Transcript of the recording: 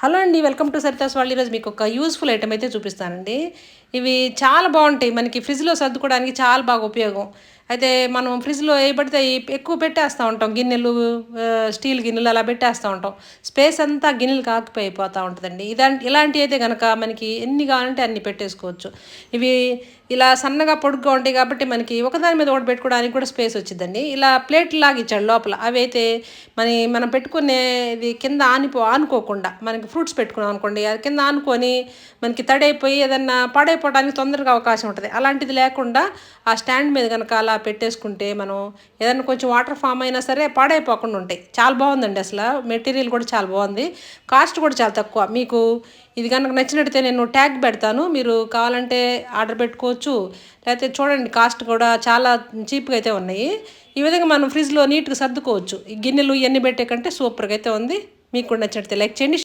Hello అండి, welcome to Saritha's వాళ్ళు. ఈరోజు మీకు ఒక యూస్ఫుల్ ఐటమ్ అయితే చూపిస్తానండి. ఇవి చాలా బాగుంటాయి, మనకి ఫ్రిడ్జ్లో సర్దుకోవడానికి చాలా బాగా ఉపయోగం. అయితే మనం ఫ్రిడ్జ్లో ఏ పడితే ఎక్కువ పెట్టేస్తూ ఉంటాం, గిన్నెలు, స్టీల్ గిన్నెలు అలా పెట్టేస్తూ ఉంటాం. స్పేస్ అంతా గిన్నెలు కాకిపోయిపోతూ ఉంటుందండి. ఇలాంటివి అయితే కనుక మనకి ఎన్ని కావాలంటే అన్ని పెట్టేసుకోవచ్చు. ఇవి ఇలా సన్నగా పొడుగ్గా ఉంటాయి కాబట్టి మనకి ఒకదాని మీద ఒకటి పెట్టుకోవడానికి కూడా స్పేస్ వచ్చిందండి. ఇలా ప్లేట్ లాగా ఇచ్చాడు లోపల. అవి అయితే మనం పెట్టుకునేది కింద ఆనుకోకుండా, మనకి ఫ్రూట్స్ పెట్టుకున్నాం అనుకోండి, అది కింద ఆనుకొని మనకి తడైపోయి ఏదన్నా పాడైపోవడానికి తొందరగా అవకాశం ఉంటుంది. అలాంటిది లేకుండా ఆ స్టాండ్ మీద కనుక అలా పెట్టేసుకుంటే మనం ఏదన్నా కొంచెం వాటర్ ఫామ్ అయినా సరే పాడైపోకుండా ఉంటాయి. చాలా బాగుందండి, అసలు మెటీరియల్ కూడా చాలా బాగుంది, కాస్ట్ కూడా చాలా తక్కువ. మీకు ఇది కనుక నచ్చినట్టయితే నేను ట్యాగ్ పెడతాను, మీరు కావాలంటే ఆర్డర్ పెట్టుకోవచ్చు. లేకపోతే చూడండి, కాస్ట్ కూడా చాలా చీప్గా అయితే ఉన్నాయి. ఈ విధంగా మనం ఫ్రిడ్జ్లో నీట్గా సర్దుకోవచ్చు. ఈ గిన్నెలు ఇవన్నీ పెట్టే కంటే సూపర్గా అయితే ఉంది. మీకు కూడా నచ్చినట్లయితే లైక్ చేయండి.